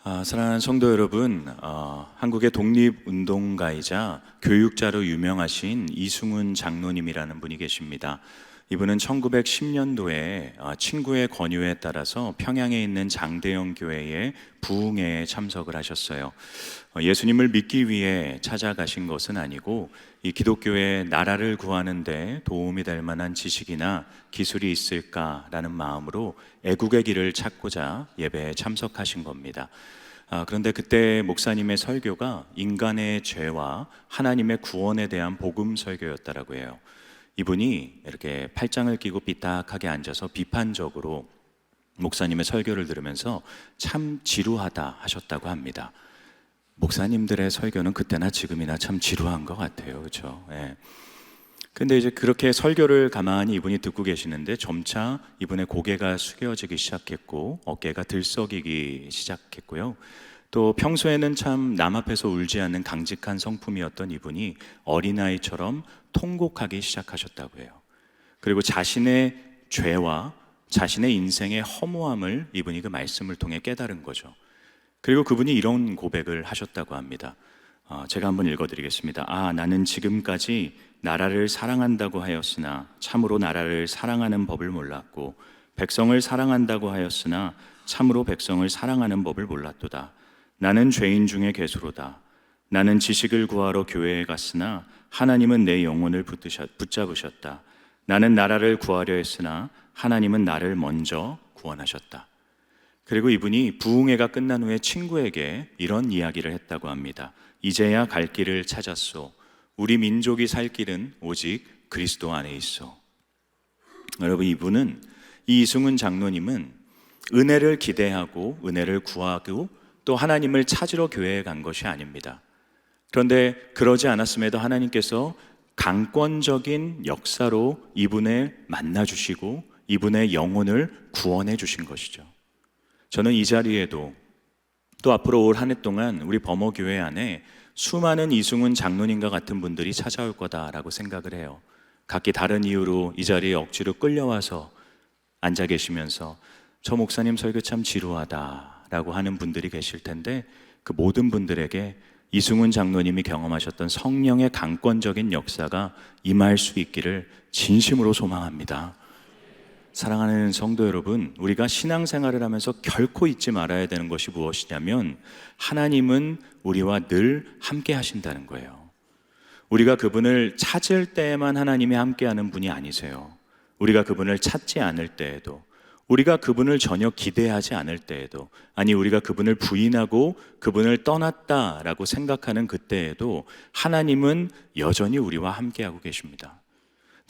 사랑하는 성도 여러분, 한국의 독립운동가이자 교육자로 유명하신 이승훈 장로님이라는 분이 계십니다. 이분은 1910년도에 친구의 권유에 따라서 평양에 있는 장대영 교회의 부흥회에 참석을 하셨어요. 예수님을 믿기 위해 찾아가신 것은 아니고 이 기독교의 나라를 구하는 데 도움이 될 만한 지식이나 기술이 있을까라는 마음으로 애국의 길을 찾고자 예배에 참석하신 겁니다. 그런데 그때 목사님의 설교가 인간의 죄와 하나님의 구원에 대한 복음 설교였다라고 해요. 이분이 이렇게 팔짱을 끼고 삐딱하게 앉아서 비판적으로 목사님의 설교를 들으면서 참 지루하다 하셨다고 합니다. 목사님들의 설교는 그때나 지금이나 참 지루한 것 같아요. 그렇죠? 예. 근데 이제 그렇게 설교를 가만히 이분이 듣고 계시는데 점차 이분의 고개가 숙여지기 시작했고 어깨가 들썩이기 시작했고요. 또 평소에는 참 남 앞에서 울지 않는 강직한 성품이었던 이분이 어린아이처럼 통곡하기 시작하셨다고 해요. 그리고 자신의 죄와 자신의 인생의 허무함을 이분이 그 말씀을 통해 깨달은 거죠. 그리고 그분이 이런 고백을 하셨다고 합니다. 제가 한번 읽어드리겠습니다. 나는 지금까지 나라를 사랑한다고 하였으나 참으로 나라를 사랑하는 법을 몰랐고 백성을 사랑한다고 하였으나 참으로 백성을 사랑하는 법을 몰랐도다. 나는 죄인 중에 괴수로다. 나는 지식을 구하러 교회에 갔으나 하나님은 내 영혼을 붙잡으셨다. 나는 나라를 구하려 했으나 하나님은 나를 먼저 구원하셨다. 그리고 이분이 부흥회가 끝난 후에 친구에게 이런 이야기를 했다고 합니다. 이제야 갈 길을 찾았소. 우리 민족이 살 길은 오직 그리스도 안에 있어. 여러분, 이 이승훈 장로님은 은혜를 기대하고 은혜를 구하고 또 하나님을 찾으러 교회에 간 것이 아닙니다. 그런데 그러지 않았음에도 하나님께서 강권적인 역사로 이분을 만나주시고 이분의 영혼을 구원해 주신 것이죠. 저는 이 자리에도 또 앞으로 올 한 해 동안 우리 범어교회 안에 수많은 이승훈 장로님과 같은 분들이 찾아올 거다라고 생각을 해요. 각기 다른 이유로 이 자리에 억지로 끌려와서 앉아 계시면서 저 목사님 설교 참 지루하다라고 하는 분들이 계실 텐데 그 모든 분들에게 이승훈 장로님이 경험하셨던 성령의 강권적인 역사가 임할 수 있기를 진심으로 소망합니다. 사랑하는 성도 여러분, 우리가 신앙생활을 하면서 결코 잊지 말아야 되는 것이 무엇이냐면 하나님은 우리와 늘 함께 하신다는 거예요. 우리가 그분을 찾을 때에만 하나님이 함께하는 분이 아니세요. 우리가 그분을 찾지 않을 때에도, 우리가 그분을 전혀 기대하지 않을 때에도, 아니 우리가 그분을 부인하고 그분을 떠났다라고 생각하는 그때에도 하나님은 여전히 우리와 함께하고 계십니다.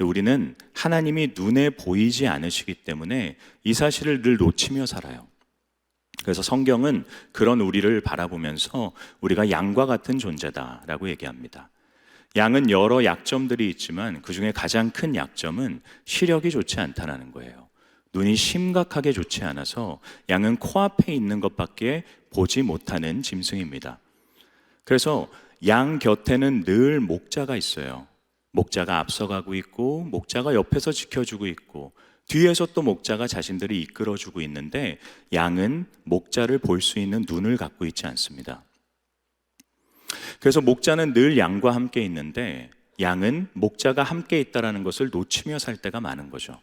우리는 하나님이 눈에 보이지 않으시기 때문에 이 사실을 늘 놓치며 살아요. 그래서 성경은 그런 우리를 바라보면서 우리가 양과 같은 존재다라고 얘기합니다. 양은 여러 약점들이 있지만 그 중에 가장 큰 약점은 시력이 좋지 않다는 거예요. 눈이 심각하게 좋지 않아서 양은 코앞에 있는 것밖에 보지 못하는 짐승입니다. 그래서 양 곁에는 늘 목자가 있어요. 목자가 앞서가고 있고 목자가 옆에서 지켜주고 있고 뒤에서 또 목자가 자신들이 이끌어주고 있는데 양은 목자를 볼 수 있는 눈을 갖고 있지 않습니다. 그래서 목자는 늘 양과 함께 있는데 양은 목자가 함께 있다는 것을 놓치며 살 때가 많은 거죠.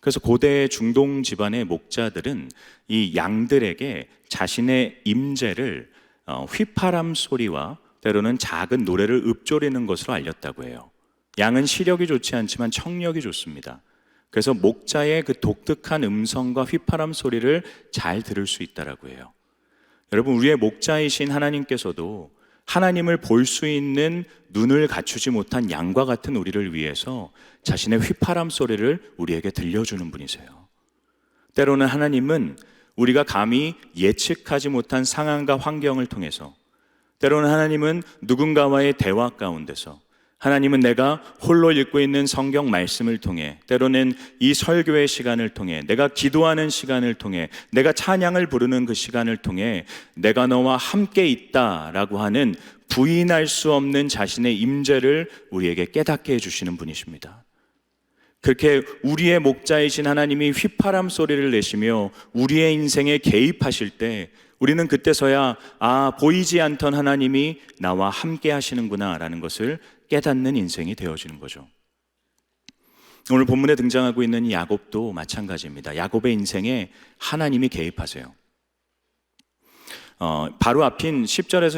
그래서 고대 중동 집안의 목자들은 이 양들에게 자신의 임재를 휘파람 소리와 때로는 작은 노래를 읊조리는 것으로 알렸다고 해요. 양은 시력이 좋지 않지만 청력이 좋습니다. 그래서 목자의 그 독특한 음성과 휘파람 소리를 잘 들을 수 있다라고 해요. 여러분, 우리의 목자이신 하나님께서도 하나님을 볼 수 있는 눈을 갖추지 못한 양과 같은 우리를 위해서 자신의 휘파람 소리를 우리에게 들려주는 분이세요. 때로는 하나님은 우리가 감히 예측하지 못한 상황과 환경을 통해서, 때로는 하나님은 누군가와의 대화 가운데서, 하나님은 내가 홀로 읽고 있는 성경 말씀을 통해, 때로는 이 설교의 시간을 통해, 내가 기도하는 시간을 통해, 내가 찬양을 부르는 그 시간을 통해 내가 너와 함께 있다라고 하는 부인할 수 없는 자신의 임재를 우리에게 깨닫게 해주시는 분이십니다. 그렇게 우리의 목자이신 하나님이 휘파람 소리를 내시며 우리의 인생에 개입하실 때 우리는 그때서야 보이지 않던 하나님이 나와 함께 하시는구나라는 것을 깨닫는 인생이 되어지는 거죠. 오늘 본문에 등장하고 있는 이 야곱도 마찬가지입니다. 야곱의 인생에 하나님이 개입하세요. 바로 앞인 10절에서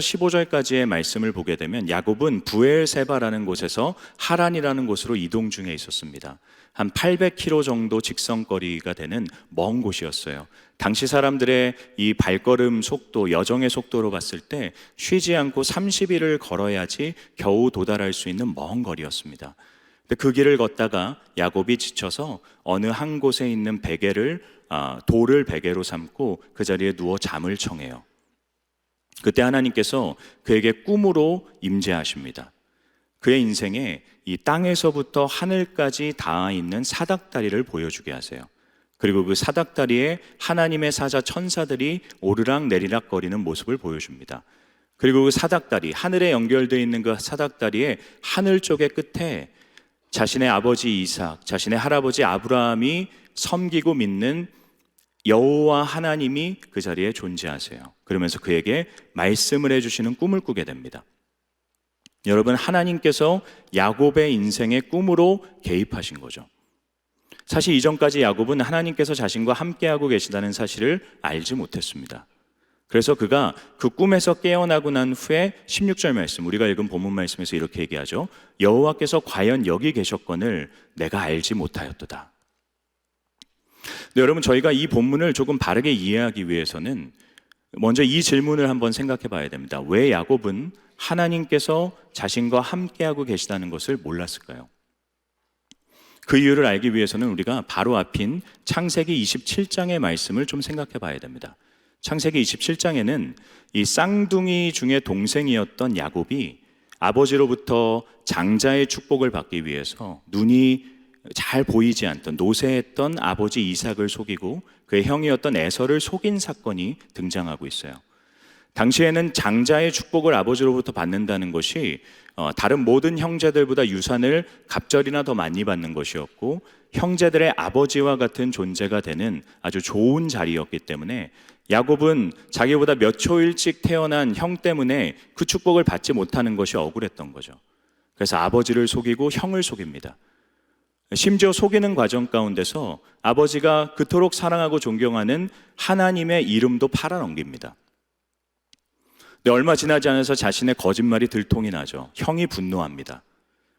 15절까지의 말씀을 보게 되면 야곱은 부엘세바라는 곳에서 하란이라는 곳으로 이동 중에 있었습니다. 한 800km 정도 직선거리가 되는 먼 곳이었어요. 당시 사람들의 이 발걸음 속도, 여정의 속도로 봤을 때 쉬지 않고 30일을 걸어야지 겨우 도달할 수 있는 먼 거리였습니다. 근데 그 길을 걷다가 야곱이 지쳐서 어느 한 곳에 있는 베개를 돌을 베개로 삼고 그 자리에 누워 잠을 청해요. 그때 하나님께서 그에게 꿈으로 임재하십니다. 그의 인생에 이 땅에서부터 하늘까지 닿아 있는 사닥다리를 보여주게 하세요. 그리고 그 사닥다리에 하나님의 사자 천사들이 오르락 내리락 거리는 모습을 보여줍니다. 그리고 그 사닥다리, 하늘에 연결되어 있는 그 사닥다리의 하늘 쪽의 끝에 자신의 아버지 이삭, 자신의 할아버지 아브라함이 섬기고 믿는 여호와 하나님이 그 자리에 존재하세요. 그러면서 그에게 말씀을 해주시는 꿈을 꾸게 됩니다. 여러분, 하나님께서 야곱의 인생의 꿈으로 개입하신 거죠. 사실 이전까지 야곱은 하나님께서 자신과 함께하고 계시다는 사실을 알지 못했습니다. 그래서 그가 그 꿈에서 깨어나고 난 후에 16절 말씀, 우리가 읽은 본문 말씀에서 이렇게 얘기하죠. 여호와께서 과연 여기 계셨거늘 내가 알지 못하였도다. 네, 여러분, 저희가 이 본문을 조금 바르게 이해하기 위해서는 먼저 이 질문을 한번 생각해 봐야 됩니다. 왜 야곱은 하나님께서 자신과 함께하고 계시다는 것을 몰랐을까요? 그 이유를 알기 위해서는 우리가 바로 앞인 창세기 27장의 말씀을 좀 생각해 봐야 됩니다. 창세기 27장에는 이 쌍둥이 중에 동생이었던 야곱이 아버지로부터 장자의 축복을 받기 위해서 눈이 잘 보이지 않던 노쇠했던 아버지 이삭을 속이고 그의 형이었던 에서를 속인 사건이 등장하고 있어요. 당시에는 장자의 축복을 아버지로부터 받는다는 것이 다른 모든 형제들보다 유산을 갑절이나 더 많이 받는 것이었고 형제들의 아버지와 같은 존재가 되는 아주 좋은 자리였기 때문에 야곱은 자기보다 몇 초 일찍 태어난 형 때문에 그 축복을 받지 못하는 것이 억울했던 거죠. 그래서 아버지를 속이고 형을 속입니다. 심지어 속이는 과정 가운데서 아버지가 그토록 사랑하고 존경하는 하나님의 이름도 팔아넘깁니다. 근데 얼마 지나지 않아서 자신의 거짓말이 들통이 나죠. 형이 분노합니다.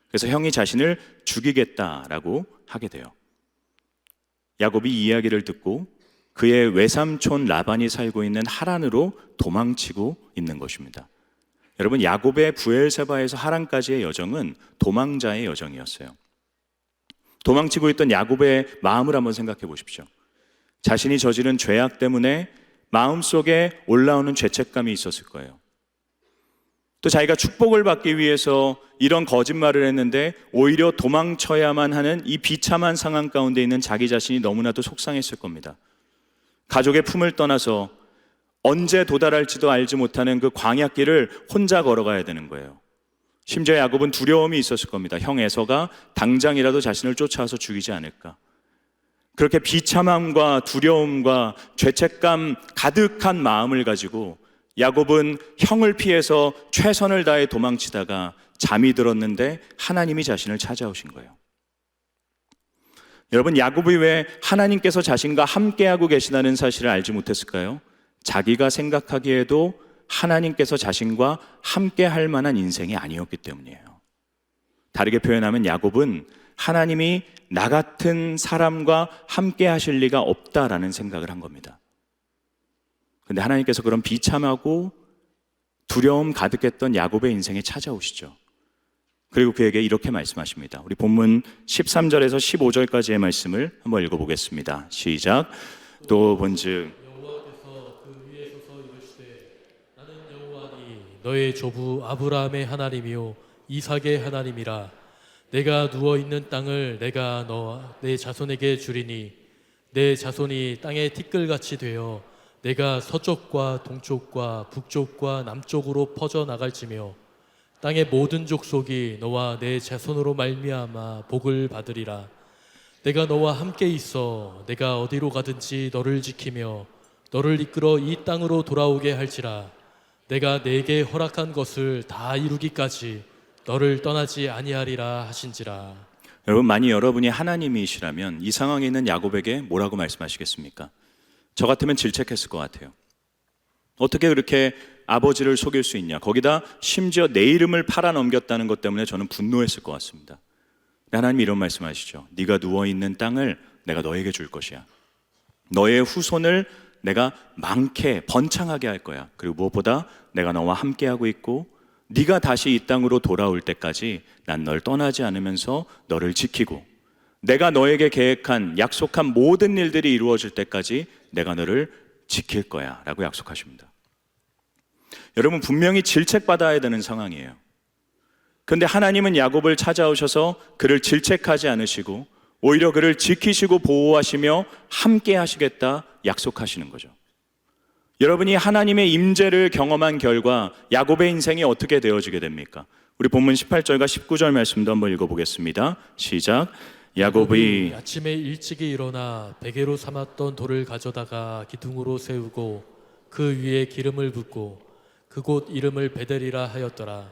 그래서 형이 자신을 죽이겠다라고 하게 돼요. 야곱이 이 이야기를 듣고 그의 외삼촌 라반이 살고 있는 하란으로 도망치고 있는 것입니다. 여러분, 야곱의 부엘세바에서 하란까지의 여정은 도망자의 여정이었어요. 도망치고 있던 야곱의 마음을 한번 생각해 보십시오. 자신이 저지른 죄악 때문에 마음속에 올라오는 죄책감이 있었을 거예요. 또 자기가 축복을 받기 위해서 이런 거짓말을 했는데 오히려 도망쳐야만 하는 이 비참한 상황 가운데 있는 자기 자신이 너무나도 속상했을 겁니다. 가족의 품을 떠나서 언제 도달할지도 알지 못하는 그 광야길을 혼자 걸어가야 되는 거예요. 심지어 야곱은 두려움이 있었을 겁니다. 형 에서가 당장이라도 자신을 쫓아와서 죽이지 않을까. 그렇게 비참함과 두려움과 죄책감 가득한 마음을 가지고 야곱은 형을 피해서 최선을 다해 도망치다가 잠이 들었는데 하나님이 자신을 찾아오신 거예요. 여러분, 야곱이 왜 하나님께서 자신과 함께하고 계시다는 사실을 알지 못했을까요? 자기가 생각하기에도 하나님께서 자신과 함께할 만한 인생이 아니었기 때문이에요. 다르게 표현하면 야곱은 하나님이 나 같은 사람과 함께 하실 리가 없다라는 생각을 한 겁니다. 그런데 하나님께서 그런 비참하고 두려움 가득했던 야곱의 인생에 찾아오시죠. 그리고 그에게 이렇게 말씀하십니다. 우리 본문 13절에서 15절까지의 말씀을 한번 읽어보겠습니다. 시작. 또 본즉 여호와께서 그 위에 서서 이르시되 나는 여호와니 너의 조부 아브라함의 하나님이요 이삭의 하나님이라. 내가 누워있는 땅을 내가 너와 내 자손에게 주리니 내 자손이 땅의 티끌같이 되어 내가 서쪽과 동쪽과 북쪽과 남쪽으로 퍼져나갈지며 땅의 모든 족속이 너와 내 자손으로 말미암아 복을 받으리라. 내가 너와 함께 있어 내가 어디로 가든지 너를 지키며 너를 이끌어 이 땅으로 돌아오게 할지라. 내가 내게 허락한 것을 다 이루기까지 너를 떠나지 아니하리라 하신지라. 여러분, 만약 여러분이 하나님이시라면 이 상황에 있는 야곱에게 뭐라고 말씀하시겠습니까? 저 같으면 질책했을 것 같아요. 어떻게 그렇게 아버지를 속일 수 있냐? 거기다 심지어 내 이름을 팔아넘겼다는 것 때문에 저는 분노했을 것 같습니다. 하나님이 이런 말씀하시죠. 네가 누워있는 땅을 내가 너에게 줄 것이야. 너의 후손을 내가 많게 번창하게 할 거야. 그리고 무엇보다 내가 너와 함께하고 있고 네가 다시 이 땅으로 돌아올 때까지 난 널 떠나지 않으면서 너를 지키고 내가 너에게 계획한 약속한 모든 일들이 이루어질 때까지 내가 너를 지킬 거야 라고 약속하십니다. 여러분, 분명히 질책받아야 되는 상황이에요. 그런데 하나님은 야곱을 찾아오셔서 그를 질책하지 않으시고 오히려 그를 지키시고 보호하시며 함께 하시겠다 약속하시는 거죠. 여러분이 하나님의 임재를 경험한 결과 야곱의 인생이 어떻게 되어지게 됩니까? 우리 본문 18절과 19절 말씀도 한번 읽어보겠습니다. 시작. 야곱이 아침에 일찍이 일어나 베개로 삼았던 돌을 가져다가 기둥으로 세우고 그 위에 기름을 붓고 그곳 이름을 베델이라 하였더라.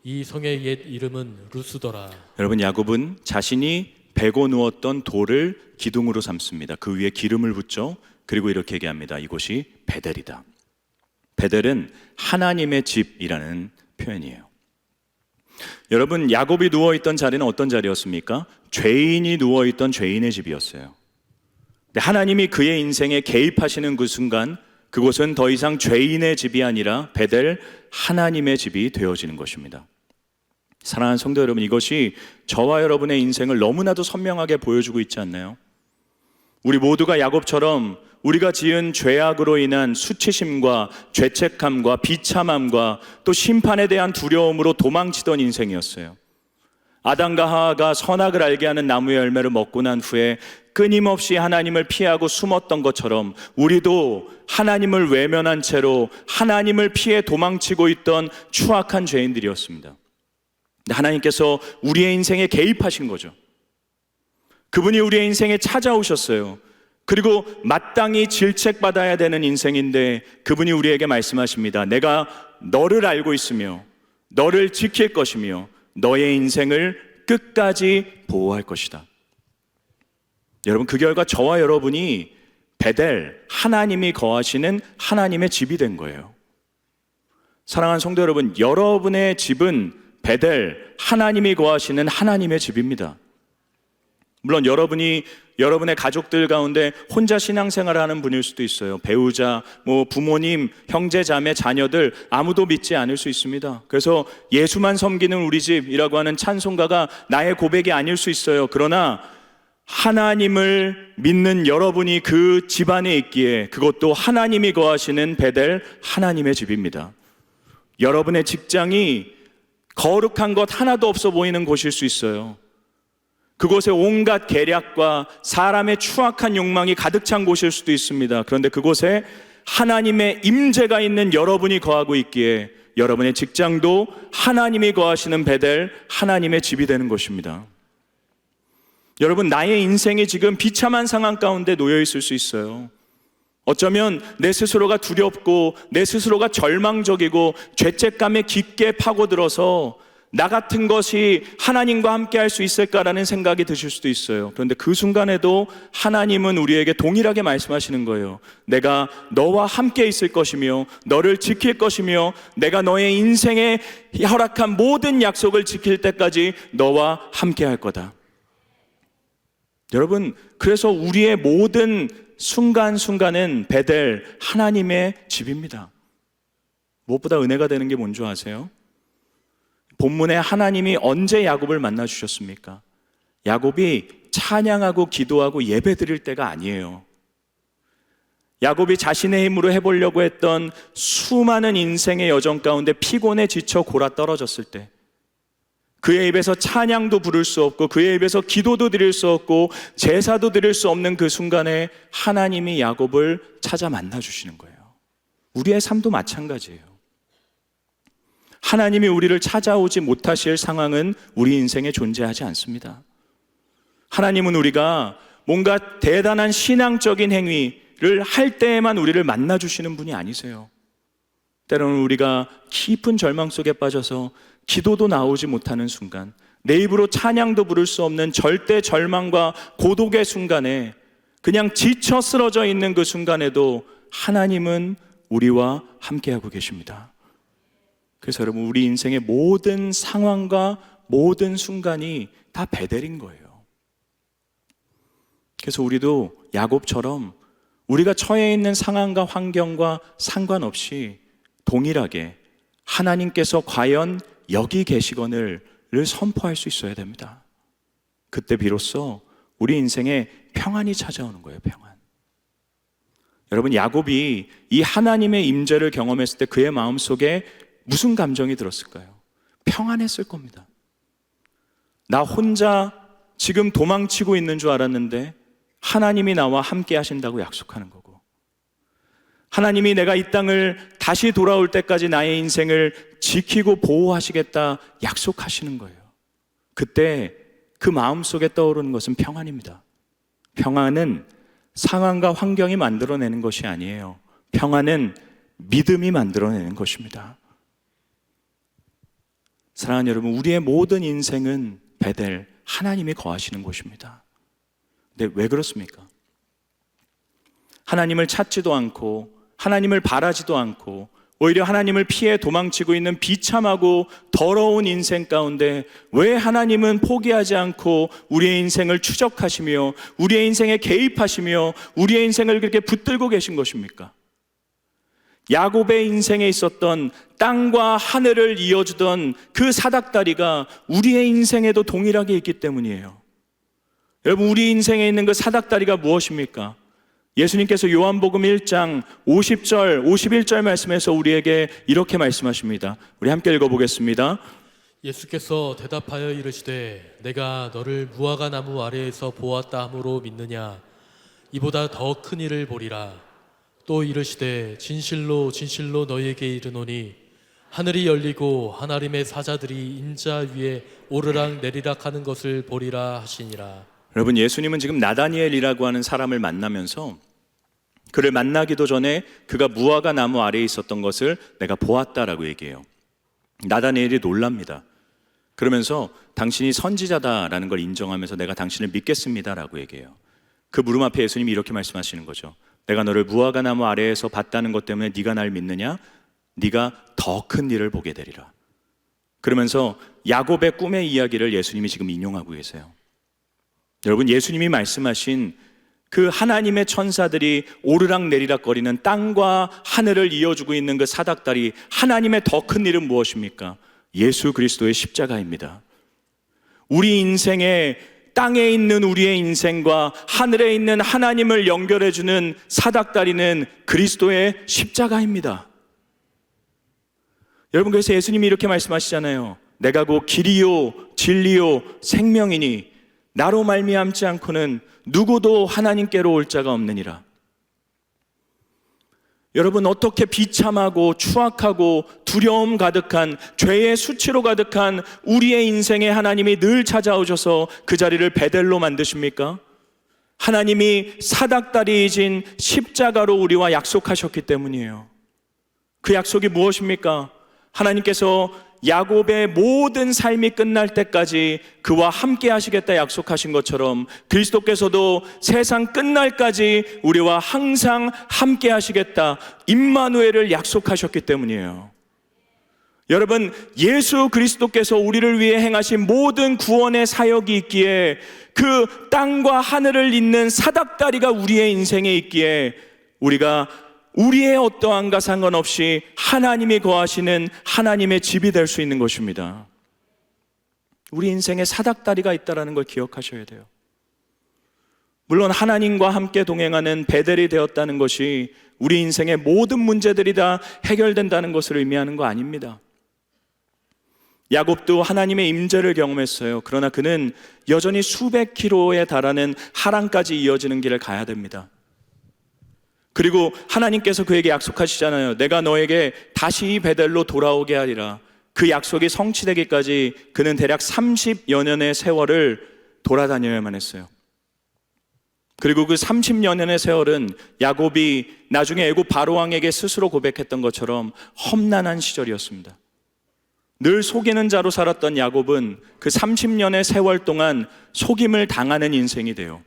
이 성의 옛 이름은 루스더라. 여러분, 야곱은 자신이 베고 누웠던 돌을 기둥으로 삼습니다. 그 위에 기름을 붓죠. 그리고 이렇게 얘기합니다. 이곳이 베델이다. 베델은 하나님의 집이라는 표현이에요. 여러분, 야곱이 누워있던 자리는 어떤 자리였습니까? 죄인이 누워있던 죄인의 집이었어요. 근데 하나님이 그의 인생에 개입하시는 그 순간 그곳은 더 이상 죄인의 집이 아니라 베델 하나님의 집이 되어지는 것입니다. 사랑하는 성도 여러분, 이것이 저와 여러분의 인생을 너무나도 선명하게 보여주고 있지 않나요? 우리 모두가 야곱처럼 우리가 지은 죄악으로 인한 수치심과 죄책감과 비참함과 또 심판에 대한 두려움으로 도망치던 인생이었어요. 아담과 하와가 선악을 알게 하는 나무의 열매를 먹고 난 후에 끊임없이 하나님을 피하고 숨었던 것처럼 우리도 하나님을 외면한 채로 하나님을 피해 도망치고 있던 추악한 죄인들이었습니다. 하나님께서 우리의 인생에 개입하신 거죠. 그분이 우리의 인생에 찾아오셨어요. 그리고 마땅히 질책받아야 되는 인생인데 그분이 우리에게 말씀하십니다. 내가 너를 알고 있으며 너를 지킬 것이며 너의 인생을 끝까지 보호할 것이다. 여러분, 그 결과 저와 여러분이 베델, 하나님이 거하시는 하나님의 집이 된 거예요. 사랑하는 성도 여러분, 여러분의 집은 베델, 하나님이 거하시는 하나님의 집입니다. 물론 여러분이 여러분의 가족들 가운데 혼자 신앙생활을 하는 분일 수도 있어요. 배우자, 부모님, 형제, 자매, 자녀들 아무도 믿지 않을 수 있습니다. 그래서 예수만 섬기는 우리 집이라고 하는 찬송가가 나의 고백이 아닐 수 있어요. 그러나 하나님을 믿는 여러분이 그 집안에 있기에 그것도 하나님이 거하시는 베델 하나님의 집입니다. 여러분의 직장이 거룩한 것 하나도 없어 보이는 곳일 수 있어요. 그곳에 온갖 계략과 사람의 추악한 욕망이 가득 찬 곳일 수도 있습니다. 그런데 그곳에 하나님의 임재가 있는 여러분이 거하고 있기에 여러분의 직장도 하나님이 거하시는 베델 하나님의 집이 되는 것입니다. 여러분, 나의 인생이 지금 비참한 상황 가운데 놓여 있을 수 있어요. 어쩌면 내 스스로가 두렵고 내 스스로가 절망적이고 죄책감에 깊게 파고들어서 나 같은 것이 하나님과 함께 할 수 있을까라는 생각이 드실 수도 있어요. 그런데 그 순간에도 하나님은 우리에게 동일하게 말씀하시는 거예요. 내가 너와 함께 있을 것이며 너를 지킬 것이며 내가 너의 인생에 허락한 모든 약속을 지킬 때까지 너와 함께 할 거다. 여러분, 그래서 우리의 모든 순간순간은 베델 하나님의 집입니다. 무엇보다 은혜가 되는 게 뭔지 아세요? 본문에 하나님이 언제 야곱을 만나 주셨습니까? 야곱이 찬양하고 기도하고 예배 드릴 때가 아니에요. 야곱이 자신의 힘으로 해보려고 했던 수많은 인생의 여정 가운데 피곤해 지쳐 골아 떨어졌을 때, 그의 입에서 찬양도 부를 수 없고 그의 입에서 기도도 드릴 수 없고 제사도 드릴 수 없는 그 순간에 하나님이 야곱을 찾아 만나 주시는 거예요. 우리의 삶도 마찬가지예요. 하나님이 우리를 찾아오지 못하실 상황은 우리 인생에 존재하지 않습니다. 하나님은 우리가 뭔가 대단한 신앙적인 행위를 할 때에만 우리를 만나주시는 분이 아니세요. 때로는 우리가 깊은 절망 속에 빠져서 기도도 나오지 못하는 순간, 내 입으로 찬양도 부를 수 없는 절대 절망과 고독의 순간에, 그냥 지쳐 쓰러져 있는 그 순간에도 하나님은 우리와 함께하고 계십니다. 그래서 여러분, 우리 인생의 모든 상황과 모든 순간이 다 베델인 거예요. 그래서 우리도 야곱처럼 우리가 처해 있는 상황과 환경과 상관없이 동일하게 하나님께서 과연 여기 계시거늘 선포할 수 있어야 됩니다. 그때 비로소 우리 인생에 평안이 찾아오는 거예요. 평안. 여러분, 야곱이 이 하나님의 임재를 경험했을 때 그의 마음속에 무슨 감정이 들었을까요? 평안했을 겁니다. 나 혼자 지금 도망치고 있는 줄 알았는데 하나님이 나와 함께 하신다고 약속하는 거고, 하나님이 내가 이 땅을 다시 돌아올 때까지 나의 인생을 지키고 보호하시겠다 약속하시는 거예요. 그때 그 마음속에 떠오르는 것은 평안입니다. 평안은 상황과 환경이 만들어내는 것이 아니에요. 평안은 믿음이 만들어내는 것입니다. 사랑하는 여러분, 우리의 모든 인생은 베델, 하나님이 거하시는 곳입니다. 근데 왜 그렇습니까? 하나님을 찾지도 않고 하나님을 바라지도 않고 오히려 하나님을 피해 도망치고 있는 비참하고 더러운 인생 가운데 왜 하나님은 포기하지 않고 우리의 인생을 추적하시며 우리의 인생에 개입하시며 우리의 인생을 그렇게 붙들고 계신 것입니까? 야곱의 인생에 있었던 땅과 하늘을 이어주던 그 사닥다리가 우리의 인생에도 동일하게 있기 때문이에요. 여러분, 우리 인생에 있는 그 사닥다리가 무엇입니까? 예수님께서 요한복음 1장 50절, 51절 말씀에서 우리에게 이렇게 말씀하십니다. 우리 함께 읽어보겠습니다. 예수께서 대답하여 이르시되 내가 너를 무화과 나무 아래에서 보았다 함으로 믿느냐? 이보다 더 큰 일을 보리라. 또 이르시되 진실로 진실로 너희에게 이르노니 하늘이 열리고 하나님의 사자들이 인자 위에 오르락 내리락 하는 것을 보리라 하시니라. 여러분, 예수님은 지금 나다니엘이라고 하는 사람을 만나면서 그를 만나기도 전에 그가 무화과 나무 아래에 있었던 것을 내가 보았다라고 얘기해요. 나다니엘이 놀랍니다. 그러면서 당신이 선지자다라는 걸 인정하면서 내가 당신을 믿겠습니다라고 얘기해요. 그 물음 앞에 예수님이 이렇게 말씀하시는 거죠. 내가 너를 무화과 나무 아래에서 봤다는 것 때문에 네가 날 믿느냐? 네가 더 큰 일을 보게 되리라. 그러면서 야곱의 꿈의 이야기를 예수님이 지금 인용하고 계세요. 여러분, 예수님이 말씀하신 그 하나님의 천사들이 오르락 내리락 거리는 땅과 하늘을 이어주고 있는 그 사닥다리, 하나님의 더 큰 일은 무엇입니까? 예수 그리스도의 십자가입니다. 우리 인생에 땅에 있는 우리의 인생과 하늘에 있는 하나님을 연결해주는 사닥다리는 그리스도의 십자가입니다. 여러분, 그래서 예수님이 이렇게 말씀하시잖아요. 내가 곧 길이요 진리요 생명이니 나로 말미암지 않고는 누구도 하나님께로 올 자가 없느니라. 여러분, 어떻게 비참하고 추악하고 두려움 가득한 죄의 수치로 가득한 우리의 인생에 하나님이 늘 찾아오셔서 그 자리를 베델로 만드십니까? 하나님이 사닥다리이신 십자가로 우리와 약속하셨기 때문이에요. 그 약속이 무엇입니까? 하나님께서 야곱의 모든 삶이 끝날 때까지 그와 함께 하시겠다 약속하신 것처럼 그리스도께서도 세상 끝날까지 우리와 항상 함께 하시겠다, 임마누엘을 약속하셨기 때문이에요. 여러분, 예수 그리스도께서 우리를 위해 행하신 모든 구원의 사역이 있기에, 그 땅과 하늘을 잇는 사닥다리가 우리의 인생에 있기에 우리가 우리의 어떠함과 상관없이 하나님이 거하시는 하나님의 집이 될 수 있는 것입니다. 우리 인생에 사닥다리가 있다는 걸 기억하셔야 돼요. 물론 하나님과 함께 동행하는 베델이 되었다는 것이 우리 인생의 모든 문제들이 다 해결된다는 것을 의미하는 거 아닙니다. 야곱도 하나님의 임재를 경험했어요. 그러나 그는 여전히 수백 킬로에 달하는 하란까지 이어지는 길을 가야 됩니다. 그리고 하나님께서 그에게 약속하시잖아요. 내가 너에게 다시 베델로 돌아오게 하리라. 그 약속이 성취되기까지 그는 대략 30여 년의 세월을 돌아다녀야만 했어요. 그리고 그 30년의 세월은 야곱이 나중에 애굽 바로왕에게 스스로 고백했던 것처럼 험난한 시절이었습니다. 늘 속이는 자로 살았던 야곱은 그 30년의 세월 동안 속임을 당하는 인생이 돼요.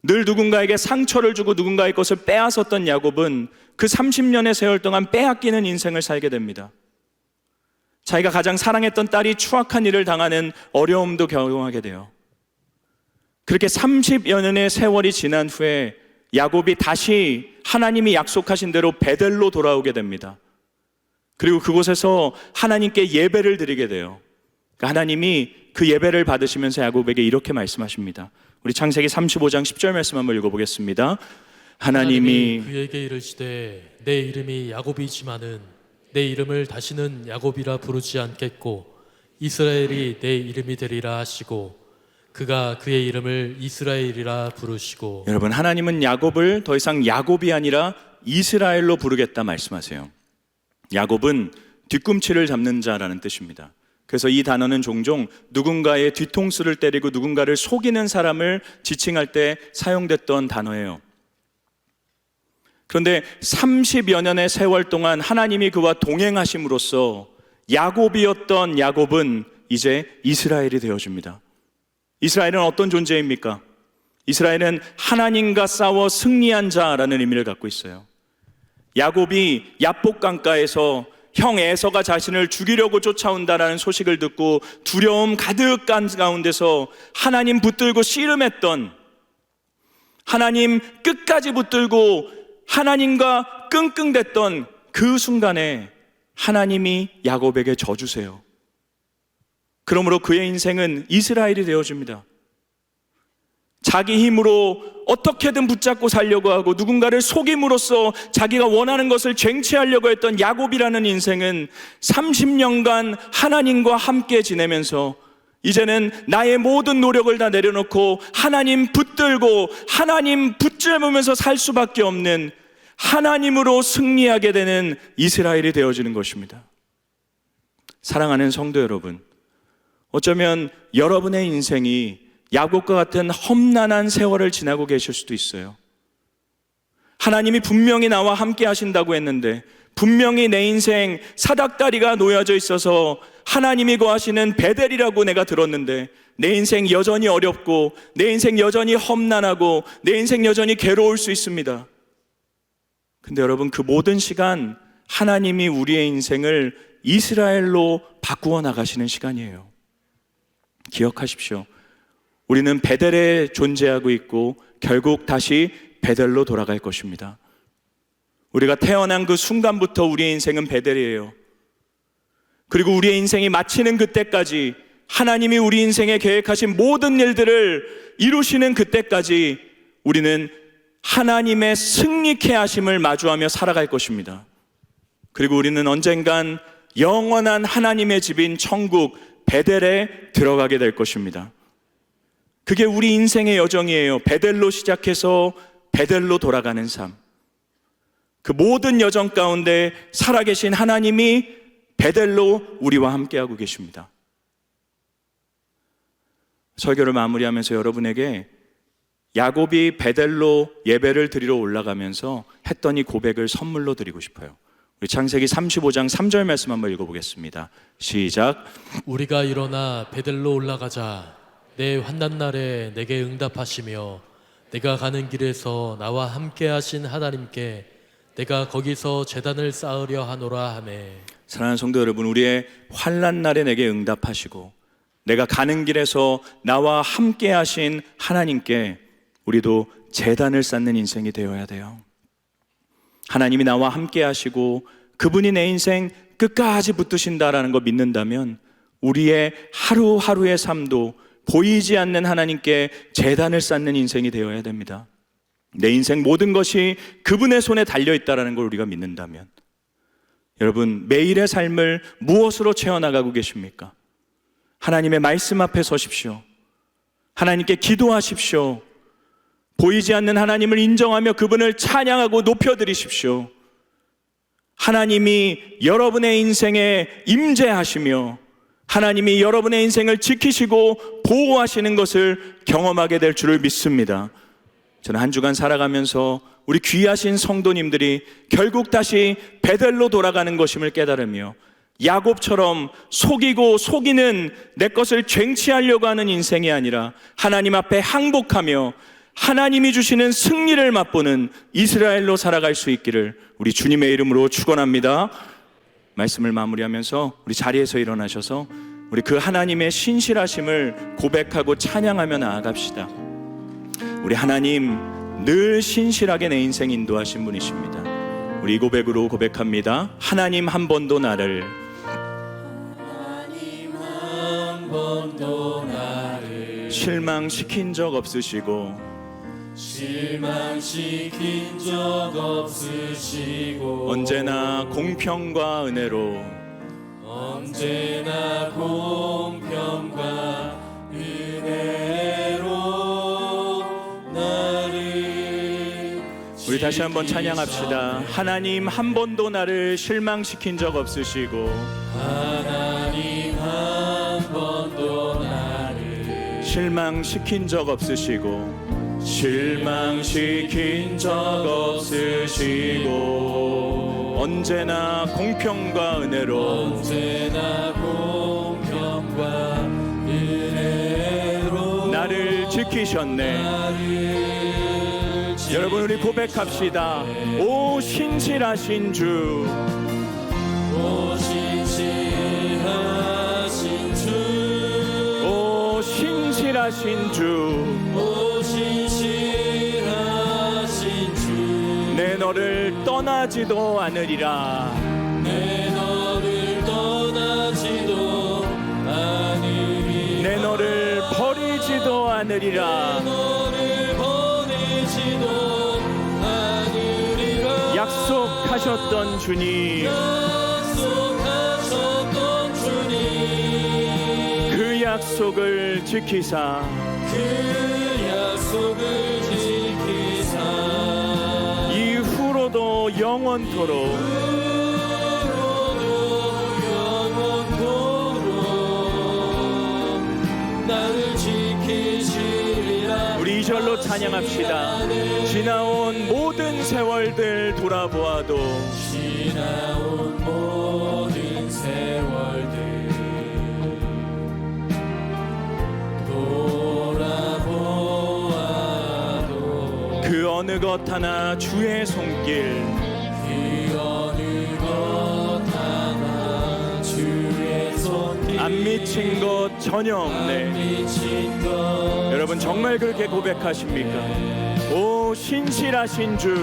늘 누군가에게 상처를 주고 누군가의 것을 빼앗았던 야곱은 그 30년의 세월 동안 빼앗기는 인생을 살게 됩니다. 자기가 가장 사랑했던 딸이 추악한 일을 당하는 어려움도 경험하게 돼요. 그렇게 30여 년의 세월이 지난 후에 야곱이 다시 하나님이 약속하신 대로 베델로 돌아오게 됩니다. 그리고 그곳에서 하나님께 예배를 드리게 돼요. 하나님이 그 예배를 받으시면서 야곱에게 이렇게 말씀하십니다. 우리 창세기 35장 10절 말씀 한번 읽어보겠습니다. 하나님이 그에게 이르시되 내 이름이 야곱이지만은 내 이름을 다시는 야곱이라 부르지 않겠고 이스라엘이 내 이름이 되리라 하시고 그가 그의 이름을 이스라엘이라 부르시고. 여러분, 하나님은 야곱을 더 이상 야곱이 아니라 이스라엘로 부르겠다 말씀하세요. 야곱은 뒤꿈치를 잡는 자라는 뜻입니다. 그래서 이 단어는 종종 누군가의 뒤통수를 때리고 누군가를 속이는 사람을 지칭할 때 사용됐던 단어예요. 그런데 30여 년의 세월 동안 하나님이 그와 동행하심으로써 야곱이었던 야곱은 이제 이스라엘이 되어줍니다. 이스라엘은 어떤 존재입니까? 이스라엘은 하나님과 싸워 승리한 자라는 의미를 갖고 있어요. 야곱이 야복 강가에서 형 에서가 자신을 죽이려고 쫓아온다라는 소식을 듣고 두려움 가득한 가운데서 하나님 붙들고 씨름했던, 하나님 끝까지 붙들고 하나님과 끙끙댔던 그 순간에 하나님이 야곱에게 져주세요. 그러므로 그의 인생은 이스라엘이 되어줍니다. 자기 힘으로 어떻게든 붙잡고 살려고 하고 누군가를 속임으로써 자기가 원하는 것을 쟁취하려고 했던 야곱이라는 인생은 30년간 하나님과 함께 지내면서 이제는 나의 모든 노력을 다 내려놓고 하나님 붙들고 하나님 붙잡으면서 살 수밖에 없는, 하나님으로 승리하게 되는 이스라엘이 되어지는 것입니다. 사랑하는 성도 여러분, 어쩌면 여러분의 인생이 야곱과 같은 험난한 세월을 지나고 계실 수도 있어요. 하나님이 분명히 나와 함께 하신다고 했는데 분명히 내 인생 사닥다리가 놓여져 있어서 하나님이 거하시는 베델이라고 내가 들었는데 내 인생 여전히 어렵고 내 인생 여전히 험난하고 내 인생 여전히 괴로울 수 있습니다. 근데 여러분, 그 모든 시간 하나님이 우리의 인생을 이스라엘로 바꾸어 나가시는 시간이에요. 기억하십시오. 우리는 베델에 존재하고 있고 결국 다시 베델로 돌아갈 것입니다. 우리가 태어난 그 순간부터 우리의 인생은 베델이에요. 그리고 우리의 인생이 마치는 그때까지, 하나님이 우리 인생에 계획하신 모든 일들을 이루시는 그때까지 우리는 하나님의 승리케 하심을 마주하며 살아갈 것입니다. 그리고 우리는 언젠간 영원한 하나님의 집인 천국 베델에 들어가게 될 것입니다. 그게 우리 인생의 여정이에요. 베델로 시작해서 베델로 돌아가는 삶. 그 모든 여정 가운데 살아계신 하나님이 베델로 우리와 함께하고 계십니다. 설교를 마무리하면서 여러분에게 야곱이 베델로 예배를 드리러 올라가면서 했던 이 고백을 선물로 드리고 싶어요. 우리 창세기 35장 3절 말씀 한번 읽어보겠습니다. 시작. 우리가 일어나 베델로 올라가자. 내 환난 날에 내게 응답하시며 내가 가는 길에서 나와 함께 하신 하나님께 내가 거기서 제단을 쌓으려 하노라 하매. 사랑하는 성도 여러분, 우리의 환난 날에 내게 응답하시고 내가 가는 길에서 나와 함께 하신 하나님께 우리도 제단을 쌓는 인생이 되어야 돼요. 하나님이 나와 함께 하시고 그분이 내 인생 끝까지 붙드신다라는 거 믿는다면 우리의 하루하루의 삶도 보이지 않는 하나님께 제단을 쌓는 인생이 되어야 됩니다. 내 인생 모든 것이 그분의 손에 달려있다는 걸 우리가 믿는다면, 여러분, 매일의 삶을 무엇으로 채워나가고 계십니까? 하나님의 말씀 앞에 서십시오. 하나님께 기도하십시오. 보이지 않는 하나님을 인정하며 그분을 찬양하고 높여드리십시오. 하나님이 여러분의 인생에 임재하시며 하나님이 여러분의 인생을 지키시고 보호하시는 것을 경험하게 될 줄을 믿습니다. 저는 한 주간 살아가면서 우리 귀하신 성도님들이 결국 다시 베델로 돌아가는 것임을 깨달으며 야곱처럼 속이고 속이는 내 것을 쟁취하려고 하는 인생이 아니라 하나님 앞에 항복하며 하나님이 주시는 승리를 맛보는 이스라엘로 살아갈 수 있기를 우리 주님의 이름으로 축원합니다. 말씀을 마무리하면서 우리 자리에서 일어나셔서 우리 그 하나님의 신실하심을 고백하고 찬양하며 나아갑시다. 우리 하나님 늘 신실하게 내 인생 인도하신 분이십니다. 우리 이 고백으로 고백합니다. 하나님 한 번도 나를 실망시킨 적 없으시고 언제나 공평과 은혜로 나를 우리 다시 한번 찬양합시다. 하나님 한 번도 나를 실망시킨 적 없으시고 하나님 한 번도 나를 실망시킨 적 없으시고 실망시킨 적 없으시고 언제나 공평과 은혜로 나를 지키셨네. 여러분 우리 고백합시다. 오 신실하신 주, 오 신실하신 주, 오 신실하신 주, 내 너를 떠나지도 않으리라. 내 너를 버리지도 않으리라. 약속하셨던 주님, 그 약속을 지키사 이후로도 영원토록 나를 지키시리라. 우리 2절로 찬양합시다. 지나온 모든 세월들 돌아보아도 지나온 모든 세월들 돌아보아도 그 어느 것 하나 주의 손길 그 어느 것 하나 주의 손길 안 미친 것 전혀 없네. 여러분 정말 그렇게 고백하십니까? 오 신실하신 주,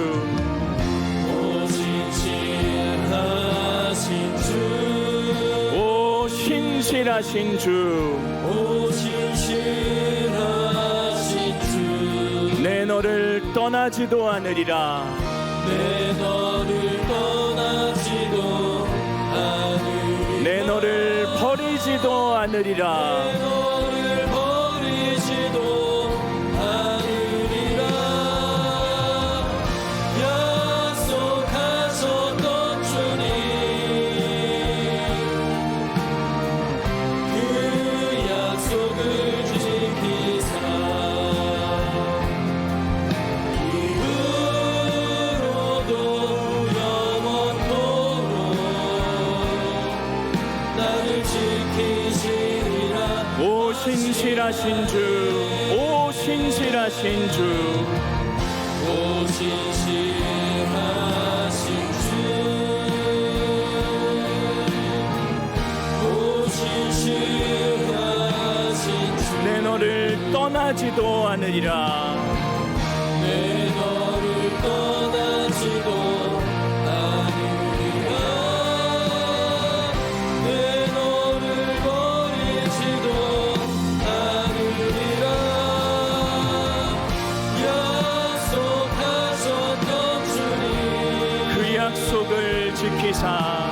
오 신실하신 주, 오 신실하신 주, 오 신실하신 주, 내 너를 떠나지도 않으리라. 내 너를 떠나지도 않으리라. 내 너를 버리지도 않으리라. 내 너를 버리지도 않으리라. 약속하셨던 주님, 그 약속을 지키사 이후로도 영원토록 나를 지키시리라. 오 신실하신 주, 오 신실하신 주, 오 신실하신 주, 오 신실하신 주, 내 너를 떠나지도 않으리라. 내 너를 떠나지도 않으리라. 내 너를 버리지도 않으리라. 약속하셨던 주님, 그 약속을 지키사